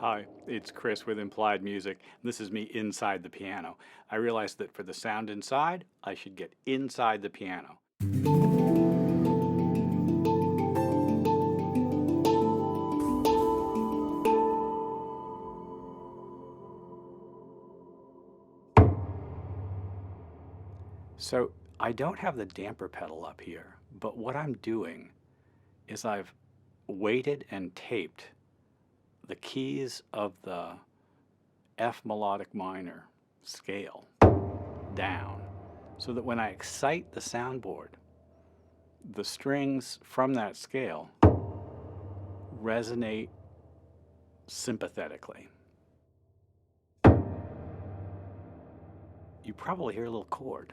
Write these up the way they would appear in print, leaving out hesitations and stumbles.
Hi, it's Chris with Implied Music. This is me inside the piano. I realized that for the sound inside, I should get inside the piano. So I don't have the damper pedal up here, but what I'm doing is I've weighted and taped the keys of the F melodic minor scale down so that when I excite the soundboard, the strings from that scale resonate sympathetically. You probably hear a little chord.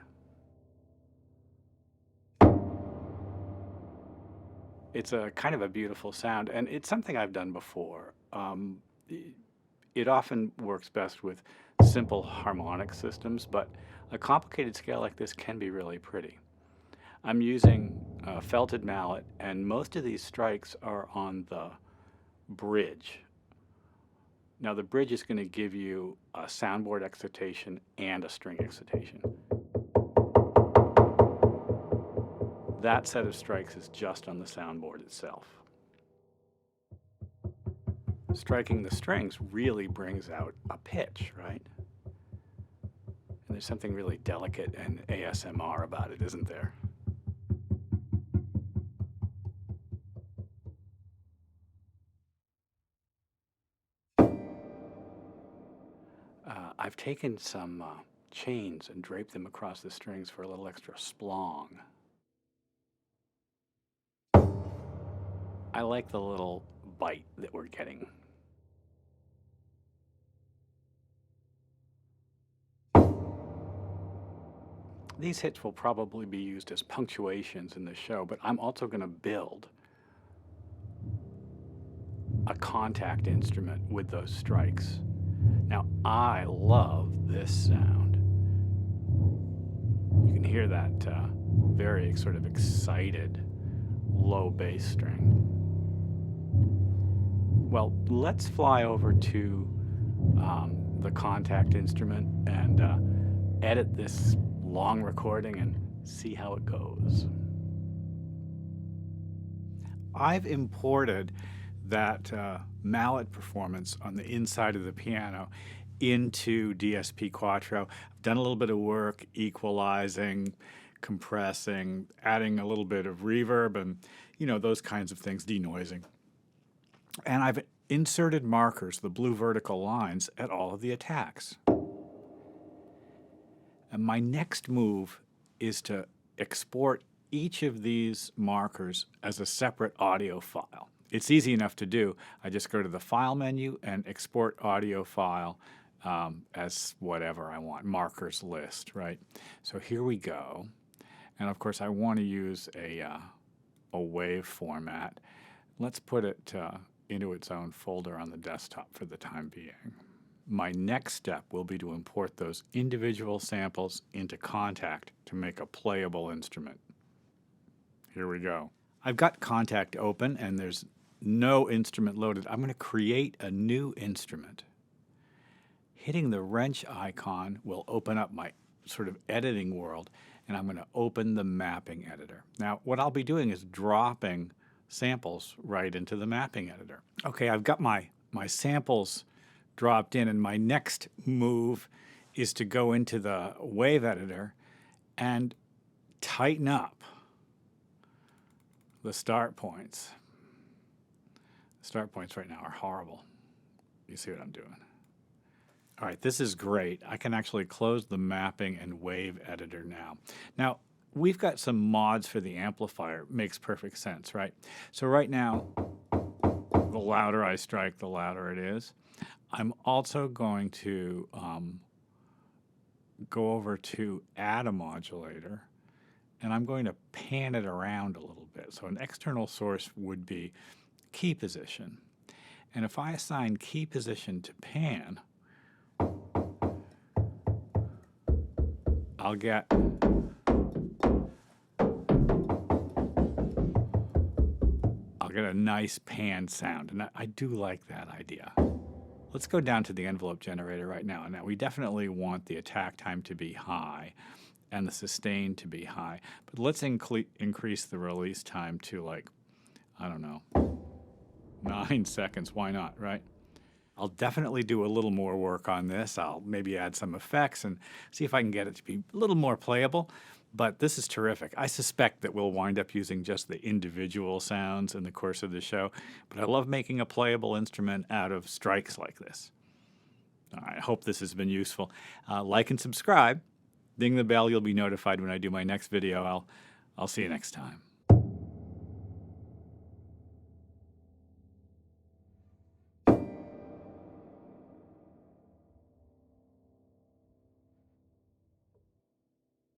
It's a kind of a beautiful sound, and it's something I've done before. It often works best with simple harmonic systems, but a complicated scale like this can be really pretty. I'm using a felted mallet, and most of these strikes are on the bridge. Now the bridge is going to give you a soundboard excitation and a string excitation. That set of strikes is just on the soundboard itself. Striking the strings really brings out a pitch, right? And there's something really delicate and ASMR about it, isn't there? I've taken some chains and draped them across the strings for a little extra splong. I like the little bite that we're getting. These hits will probably be used as punctuations in the show, but I'm also going to build a Kontakt instrument with those strikes. Now, I love this sound. You can hear that very sort of excited low bass string. Well, let's fly over to the Kontakt instrument and edit this long recording and see how it goes. I've imported that mallet performance on the inside of the piano into DSP Quattro. I've done a little bit of work equalizing, compressing, adding a little bit of reverb and, you know, those kinds of things, denoising. And I've inserted markers, the blue vertical lines, at all of the attacks. And my next move is to export each of these markers as a separate audio file. It's easy enough to do. I just go to the File menu and export audio file as whatever I want, markers list, right? So here we go. And of course, I want to use a WAV format. Let's put it into its own folder on the desktop for the time being. My next step will be to import those individual samples into Kontakt to make a playable instrument. Here we go. I've got Kontakt open and there's no instrument loaded. I'm going to create a new instrument. Hitting the wrench icon will open up my sort of editing world, and I'm going to open the mapping editor. Now, what I'll be doing is dropping samples right into the mapping editor. Okay, I've got my samples dropped in, and my next move is to go into the wave editor and tighten up the start points. The start points right now are horrible. You see what I'm doing? All right, this is great. I can actually close the mapping and wave editor now. Now, we've got some mods for the amplifier. Makes perfect sense, right? So right now, the louder I strike, the louder it is. I'm also going to go over to add a modulator, and I'm going to pan it around a little bit. So an external source would be key position. And if I assign key position to pan, I'll get a nice pan sound, and I do like that idea. Let's go down to the envelope generator right now. Now, we definitely want the attack time to be high and the sustain to be high, but let's increase the release time to, like, I don't know, 9 seconds. Why not, right? I'll definitely do a little more work on this. I'll maybe add some effects and see if I can get it to be a little more playable. But this is terrific. I suspect that we'll wind up using just the individual sounds in the course of the show, but I love making a playable instrument out of strikes like this. I hope this has been useful. Like and subscribe. Ding the bell, you'll be notified when I do my next video. I'll see you next time.